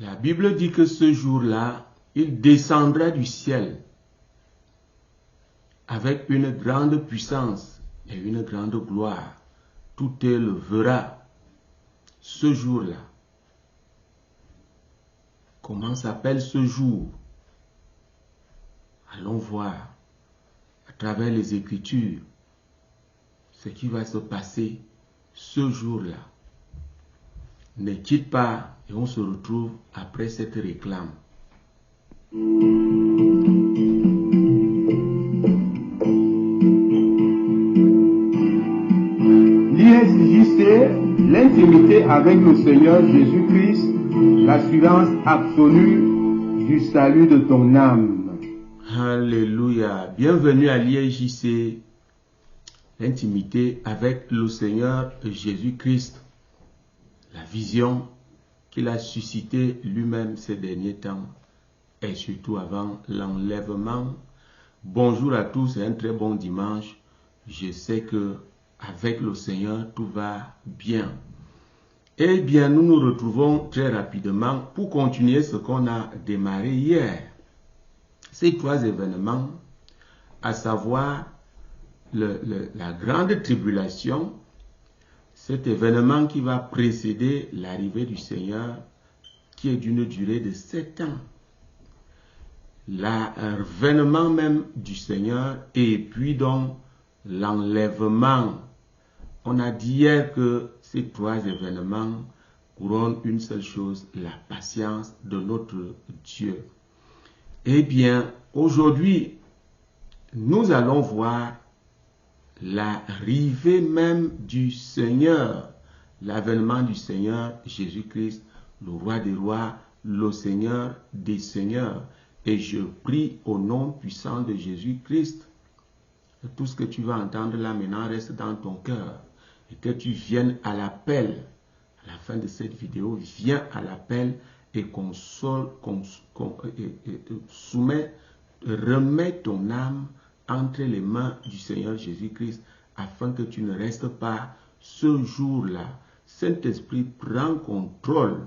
La Bible dit que ce jour-là, il descendra du ciel avec une grande puissance et une grande gloire. Tout œil le verra ce jour-là. Comment s'appelle ce jour? Allons voir à travers les Écritures ce qui va se passer ce jour-là. Ne quitte pas et on se retrouve après cette réclame. L'ISJC, l'intimité avec le Seigneur Jésus-Christ, l'assurance absolue du salut de ton âme. Alléluia. Bienvenue à l'ISJC, l'intimité avec le Seigneur Jésus-Christ. La vision qu'il a suscitée lui-même ces derniers temps et surtout avant l'enlèvement. Bonjour à tous et un très bon dimanche. Je sais que avec le Seigneur tout va bien. Eh bien, nous nous retrouvons très rapidement pour continuer ce qu'on a démarré hier. Ces trois événements, à savoir la grande tribulation, cet événement qui va précéder l'arrivée du Seigneur, qui est d'une durée de 7 ans. L'avènement même du Seigneur et puis donc l'enlèvement. On a dit hier que ces trois événements couronnent une seule chose, la patience de notre Dieu. Eh bien, aujourd'hui, nous allons voir l'arrivée même du Seigneur, l'avènement du Seigneur Jésus-Christ, le roi des rois, le Seigneur des seigneurs. Et je prie au nom puissant de Jésus-Christ, que tout ce que tu vas entendre là maintenant reste dans ton cœur et que tu viennes à l'appel. À la fin de cette vidéo, viens à l'appel et remets ton âme entre les mains du Seigneur Jésus-Christ afin que tu ne restes pas ce jour-là. Saint-Esprit, prends contrôle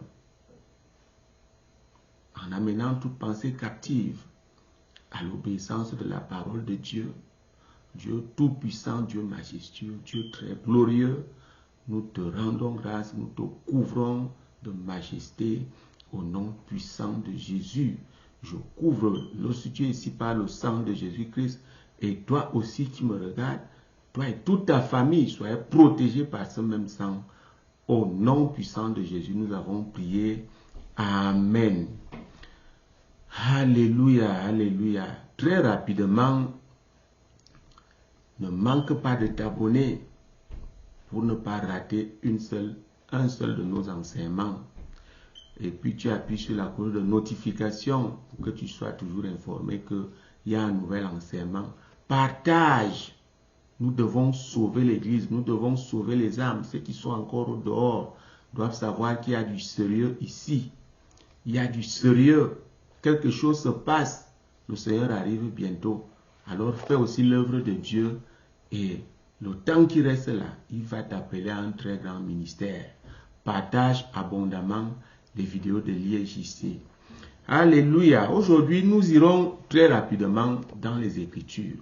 en amenant toute pensée captive à l'obéissance de la parole de Dieu. Dieu tout-puissant, Dieu majestueux, Dieu très glorieux, nous te rendons grâce, nous te couvrons de majesté au nom puissant de Jésus. Je couvre le sujet ici par le sang de Jésus-Christ. Et toi aussi qui me regardes, toi et toute ta famille, soyez protégés par ce même sang. Au nom puissant de Jésus, nous avons prié. Amen. Alléluia, alléluia. Très rapidement, ne manque pas de t'abonner pour ne pas rater un seul de nos enseignements. Et puis tu appuies sur la cloche de notification pour que tu sois toujours informé qu'il y a un nouvel enseignement. Partage. Nous devons sauver l'Église, nous devons sauver les âmes. Ceux qui sont encore au dehors doivent savoir qu'il y a du sérieux ici. Il y a du sérieux. Quelque chose se passe. Le Seigneur arrive bientôt. Alors fais aussi l'œuvre de Dieu et le temps qui reste là, il va t'appeler à un très grand ministère. Partage abondamment les vidéos de l'ISJC. Alléluia. Aujourd'hui, nous irons très rapidement dans les Écritures.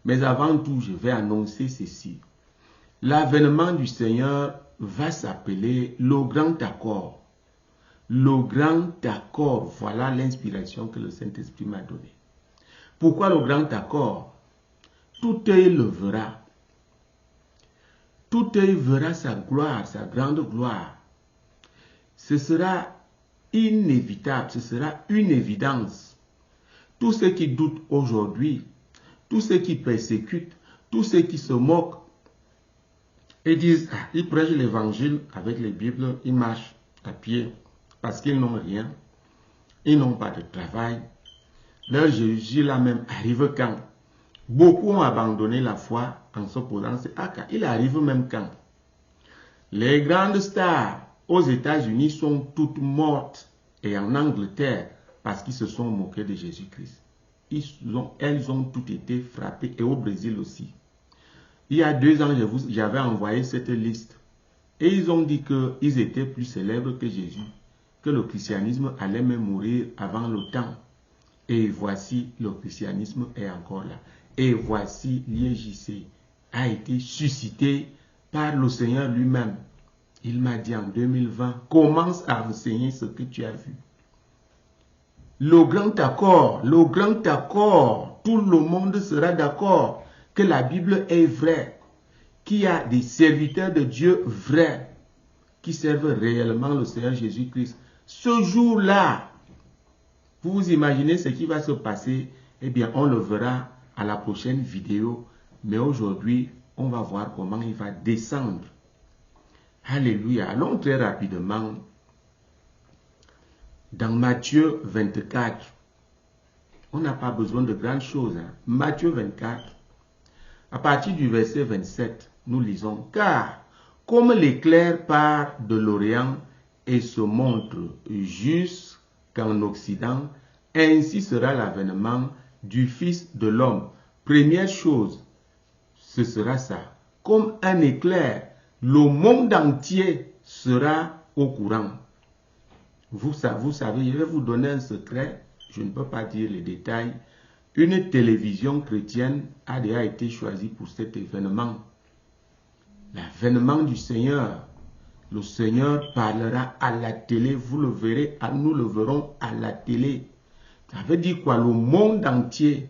Mais avant tout, je vais annoncer ceci. L'avènement du Seigneur va s'appeler le grand accord. Le grand accord, voilà l'inspiration que le Saint-Esprit m'a donnée. Pourquoi le grand accord? Tout œil le verra. Tout œil verra sa gloire, sa grande gloire. Ce sera inévitable, ce sera une évidence. Tous ceux qui doutent aujourd'hui, tous ceux qui persécutent, tous ceux qui se moquent et disent, ils prêchent l'évangile avec les Bibles, ils marchent à pied parce qu'ils n'ont rien, ils n'ont pas de travail. Leur Jésus là même arrive quand? Beaucoup ont abandonné la foi en se posant ces actes. Il arrive même quand? Les grandes stars aux États-Unis sont toutes mortes et en Angleterre parce qu'ils se sont moqués de Jésus-Christ. Elles ont toutes été frappées et au Brésil aussi. Il y a 2 ans, j'avais envoyé cette liste et ils ont dit qu'ils étaient plus célèbres que Jésus. que le christianisme allait même mourir avant le temps. Et voici, le christianisme est encore là. Et voici, l'IEJC a été suscité par le Seigneur lui-même. Il m'a dit en 2020, commence à enseigner ce que tu as vu. Le grand accord, tout le monde sera d'accord que la Bible est vraie, qu'il y a des serviteurs de Dieu vrais qui servent réellement le Seigneur Jésus-Christ. Ce jour-là, vous imaginez ce qui va se passer, eh bien on le verra à la prochaine vidéo, mais aujourd'hui, on va voir comment il va descendre. Alléluia. Allons très rapidement dans Matthieu 24. On n'a pas besoin de grandes choses. Matthieu 24, à partir du verset 27, nous lisons, car comme l'éclair part de l'Orient et se montre jusqu'en Occident, ainsi sera l'avènement du Fils de l'homme. Première chose, ce sera ça. Comme un éclair, le monde entier sera au courant. Vous savez, je vais vous donner un secret, je ne peux pas dire les détails. Une télévision chrétienne a déjà été choisie pour cet événement. L'avènement du Seigneur. Le Seigneur parlera à la télé, vous le verrez, nous le verrons à la télé. Ça veut dire quoi? Le monde entier.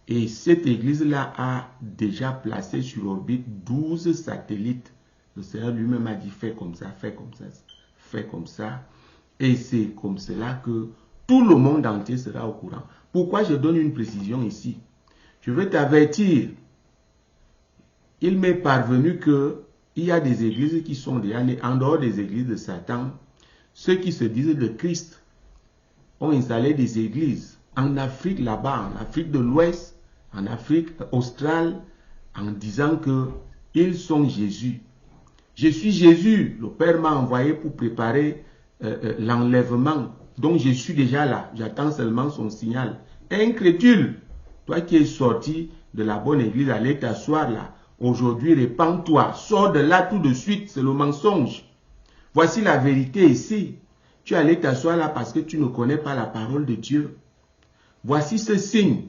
Et cette église-là a déjà placé sur orbite 12 satellites. Le Seigneur lui-même a dit, fais comme ça, fais comme ça, fais comme ça. Et c'est comme cela que tout le monde entier sera au courant. Pourquoi je donne une précision ici? Je veux t'avertir. Il m'est parvenu qu'il y a des églises qui sont déjà nées en dehors des églises de Satan. Ceux qui se disent de Christ ont installé des églises en Afrique là-bas, en Afrique de l'Ouest, en Afrique australe, en disant qu'ils sont Jésus. Je suis Jésus. Le Père m'a envoyé pour préparer l'enlèvement. Donc je suis déjà là. J'attends seulement son signal. Incrédule, toi qui es sorti de la bonne église, allez t'asseoir là. Aujourd'hui, répands-toi. Sors de là tout de suite. C'est le mensonge. Voici la vérité ici. Tu es allé t'asseoir là parce que tu ne connais pas la parole de Dieu. Voici ce signe.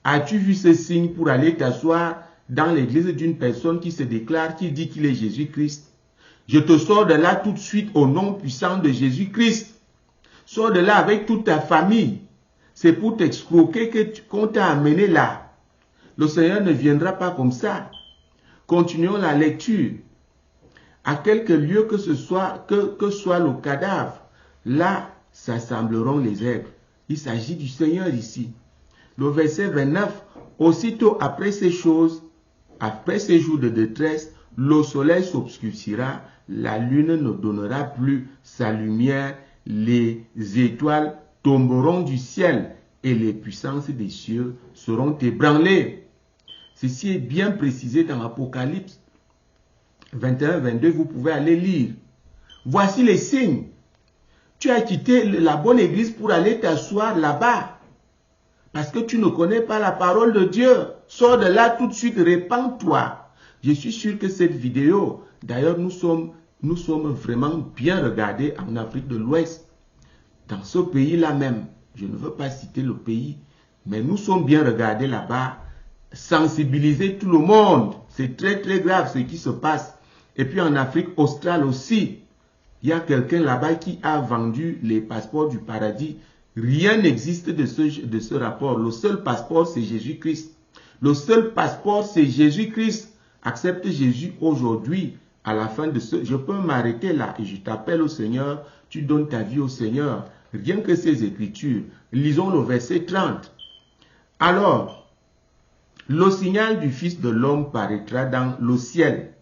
As-tu vu ce signe pour aller t'asseoir dans l'église d'une personne qui se déclare, qui dit qu'il est Jésus-Christ? Je te sors de là tout de suite au nom puissant de Jésus-Christ. Sors de là avec toute ta famille. C'est pour t'escroquer qu'on t'a amené là. Le Seigneur ne viendra pas comme ça. Continuons la lecture. À quelque lieu que ce soit, que soit le cadavre, là s'assembleront les aigles. Il s'agit du Seigneur ici. Le verset 29, aussitôt après ces choses, après ces jours de détresse, le soleil s'obscurcira, la lune ne donnera plus sa lumière, les étoiles tomberont du ciel et les puissances des cieux seront ébranlées. Ceci est bien précisé dans Apocalypse 21-22, vous pouvez aller lire. Voici les signes. Tu as quitté la bonne église pour aller t'asseoir là-bas. Parce que tu ne connais pas la parole de Dieu. Sors de là tout de suite, répands-toi. Je suis sûr que cette vidéo, d'ailleurs nous sommes vraiment bien regardés en Afrique de l'Ouest. Dans ce pays-là même, je ne veux pas citer le pays, mais nous sommes bien regardés là-bas. Sensibiliser tout le monde. C'est très très grave ce qui se passe. Et puis en Afrique australe aussi, il y a quelqu'un là-bas qui a vendu les passeports du paradis. Rien n'existe de ce rapport. Le seul passeport, c'est Jésus-Christ. Le seul passeport, c'est Jésus-Christ. Accepte Jésus aujourd'hui. À la fin de ce, je peux m'arrêter là et je t'appelle au Seigneur. Tu donnes ta vie au Seigneur. Rien que ces écritures. Lisons le verset 30. Alors, le signal du Fils de l'homme paraîtra dans le ciel.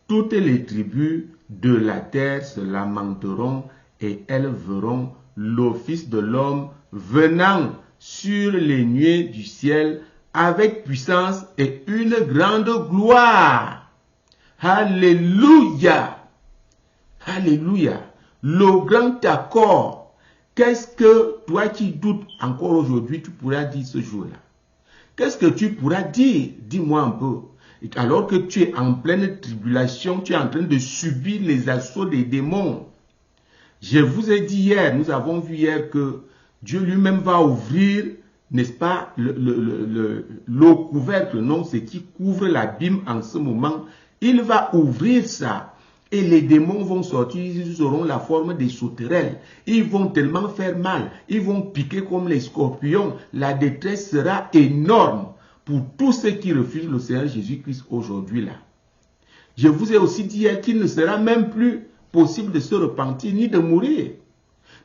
Toutes les tribus de la terre se lamenteront et elles verront le Fils de l'homme venant sur les nuées du ciel avec puissance et une grande gloire. Alléluia! Alléluia! Le grand accord. Qu'est-ce que toi qui doutes encore aujourd'hui, tu pourras dire ce jour-là? Qu'est-ce que tu pourras dire? Dis-moi un peu. Alors que tu es en pleine tribulation, tu es en train de subir les assauts des démons. Je vous ai dit hier, nous avons vu hier que Dieu lui-même va ouvrir, n'est-ce pas, le couvercle, non, ce qui couvre l'abîme en ce moment. Il va ouvrir ça. Et les démons vont sortir, ils auront la forme des sauterelles. Ils vont tellement faire mal, ils vont piquer comme les scorpions. La détresse sera énorme pour tous ceux qui refusent le Seigneur Jésus-Christ aujourd'hui là. Je vous ai aussi dit hier qu'il ne sera même plus possible de se repentir ni de mourir.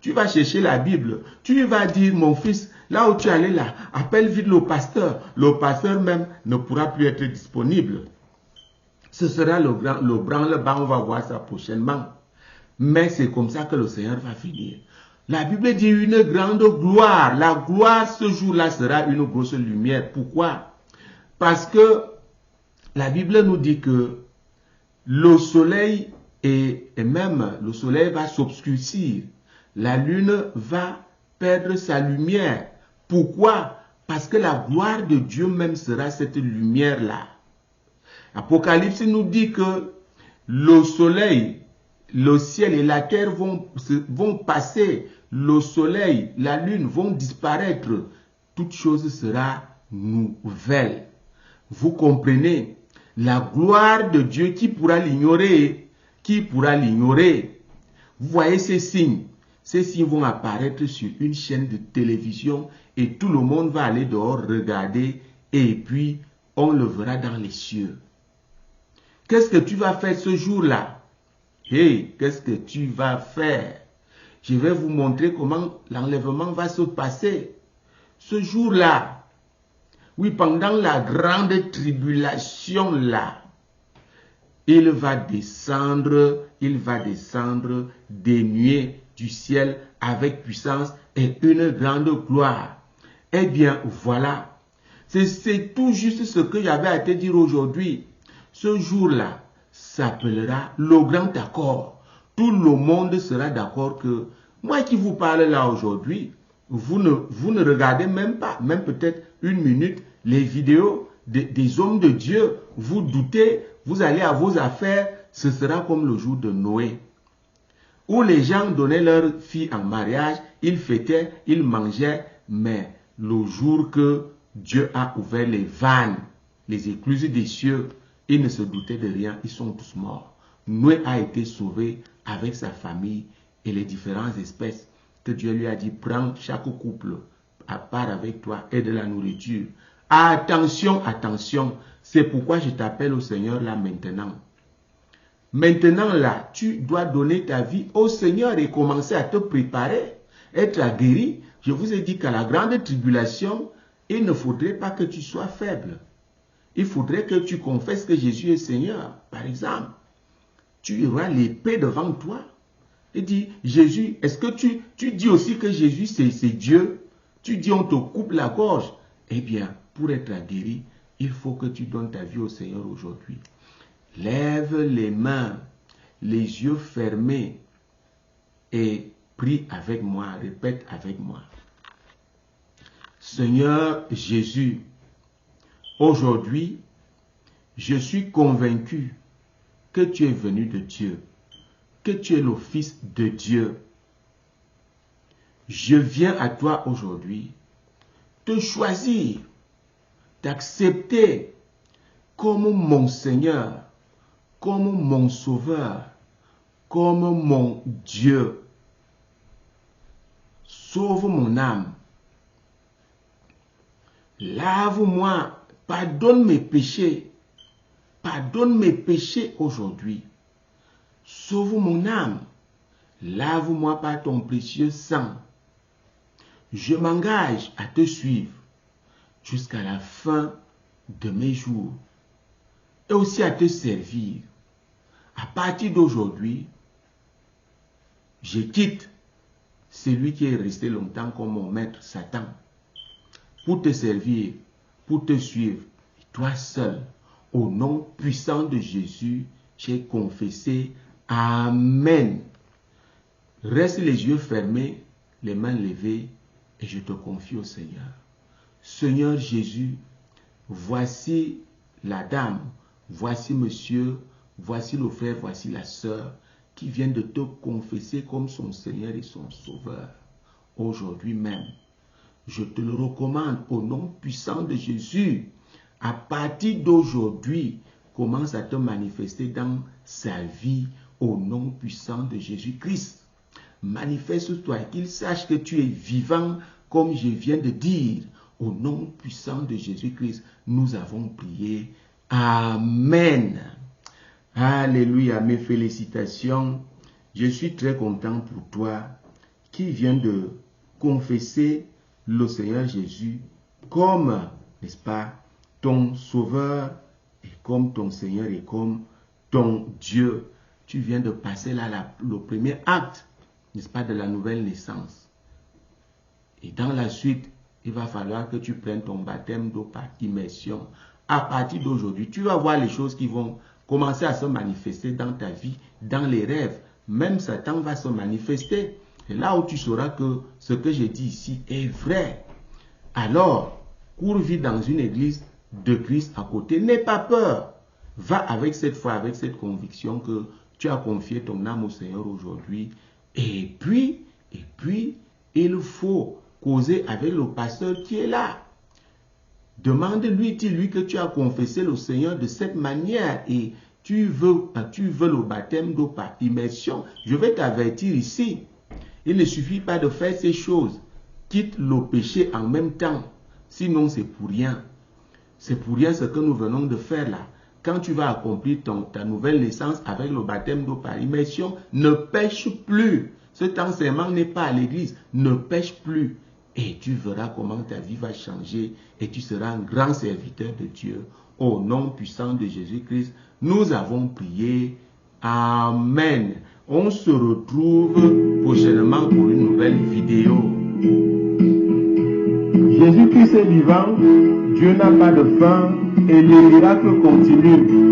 Tu vas chercher la Bible, tu vas dire, mon fils, là où tu es allé là, appelle vite le pasteur. Le pasteur même ne pourra plus être disponible. Ce sera le branle-bas, on va voir ça prochainement. Mais c'est comme ça que le Seigneur va finir. La Bible dit une grande gloire. La gloire ce jour-là sera une grosse lumière. Pourquoi? Parce que la Bible nous dit que le soleil et même le soleil va s'obscurcir. La lune va perdre sa lumière. Pourquoi? Parce que la gloire de Dieu même sera cette lumière-là. Apocalypse nous dit que le soleil, le ciel et la terre vont passer. Le soleil, la lune vont disparaître. Toute chose sera nouvelle. Vous comprenez? La gloire de Dieu, qui pourra l'ignorer? Qui pourra l'ignorer? Vous voyez ces signes? Ces signes vont apparaître sur une chaîne de télévision et tout le monde va aller dehors regarder et puis on le verra dans les cieux. Qu'est-ce que tu vas faire ce jour-là? Hey, qu'est-ce que tu vas faire? Je vais vous montrer comment l'enlèvement va se passer. Ce jour-là, oui, pendant la grande tribulation là, il va descendre des nuées du ciel avec puissance et une grande gloire. Eh bien, voilà. C'est tout juste ce que j'avais à te dire aujourd'hui. Ce jour-là s'appellera le grand accord. Tout le monde sera d'accord que moi qui vous parle là aujourd'hui, vous ne regardez même pas, même peut-être une minute, les vidéos des hommes de Dieu. Vous doutez, vous allez à vos affaires, ce sera comme le jour de Noé, où les gens donnaient leur fille en mariage, ils fêtaient, ils mangeaient, mais le jour que Dieu a ouvert les vannes, les écluses des cieux, ils ne se doutaient de rien, ils sont tous morts. Noé a été sauvé avec sa famille et les différentes espèces que Dieu lui a dit, prends chaque couple à part avec toi et de la nourriture. Attention, attention, c'est pourquoi je t'appelle au Seigneur là maintenant. Maintenant là, tu dois donner ta vie au Seigneur et commencer à te préparer, être guéri. Je vous ai dit qu'à la grande tribulation, il ne faudrait pas que tu sois faible. Il faudrait que tu confesses que Jésus est Seigneur. Par exemple, tu auras l'épée devant toi. Et dis, Jésus, est-ce que tu dis aussi que Jésus c'est Dieu? Tu dis on te coupe la gorge. Eh bien, pour être guéri, il faut que tu donnes ta vie au Seigneur aujourd'hui. Lève les mains, les yeux fermés et prie avec moi, répète avec moi. Seigneur Jésus, aujourd'hui, je suis convaincu que tu es venu de Dieu, que tu es le Fils de Dieu. Je viens à toi aujourd'hui te choisir, t'accepter comme mon Seigneur, comme mon Sauveur, comme mon Dieu. Sauve mon âme. Lave-moi, pardonne mes péchés. Pardonne mes péchés aujourd'hui. Sauve mon âme. Lave-moi par ton précieux sang. Je m'engage à te suivre jusqu'à la fin de mes jours et aussi à te servir. À partir d'aujourd'hui, je quitte celui qui est resté longtemps comme mon maître Satan pour te servir, pour te suivre, toi seul. Au nom puissant de Jésus, j'ai confessé. Amen. Reste les yeux fermés, les mains levées, et je te confie au Seigneur. Seigneur Jésus, voici la dame, voici monsieur, voici le frère, voici la sœur qui vient de te confesser comme son Seigneur et son Sauveur, aujourd'hui même, je te le recommande au nom puissant de Jésus. À partir d'aujourd'hui, commence à te manifester dans sa vie au nom puissant de Jésus-Christ. Manifeste-toi et qu'il sache que tu es vivant comme je viens de dire. Au nom puissant de Jésus-Christ, nous avons prié. Amen. Alléluia, mes félicitations. Je suis très content pour toi qui viens de confesser le Seigneur Jésus comme, n'est-ce pas, ton Sauveur et comme ton Seigneur et comme ton Dieu. Tu viens de passer là le premier acte, n'est-ce pas, de la nouvelle naissance. Et dans la suite, il va falloir que tu prennes ton baptême d'eau par immersion. À partir d'aujourd'hui, tu vas voir les choses qui vont commencer à se manifester dans ta vie, dans les rêves. Même Satan va se manifester. Et là où tu sauras que ce que j'ai dit ici est vrai. Alors, cours vite dans une église de Christ à côté. N'aie pas peur. Va avec cette foi, avec cette conviction que tu as confié ton âme au Seigneur aujourd'hui. Et puis, il faut causer avec le pasteur qui est là. Demande-lui, dis-lui que tu as confessé le Seigneur de cette manière et tu veux le baptême d'eau par immersion. Je vais t'avertir ici. Il ne suffit pas de faire ces choses. Quitte le péché en même temps. Sinon, c'est pour rien. C'est pour rien ce que nous venons de faire là. Quand tu vas accomplir ta nouvelle naissance avec le baptême d'eau par immersion, ne pêche plus. Cet enseignement n'est pas à l'église. Ne pêche plus. Et tu verras comment ta vie va changer et tu seras un grand serviteur de Dieu. Au nom puissant de Jésus-Christ, nous avons prié. Amen. On se retrouve prochainement pour une nouvelle vidéo. Jésus-Christ est vivant, Dieu n'a pas de fin et les miracles continuent.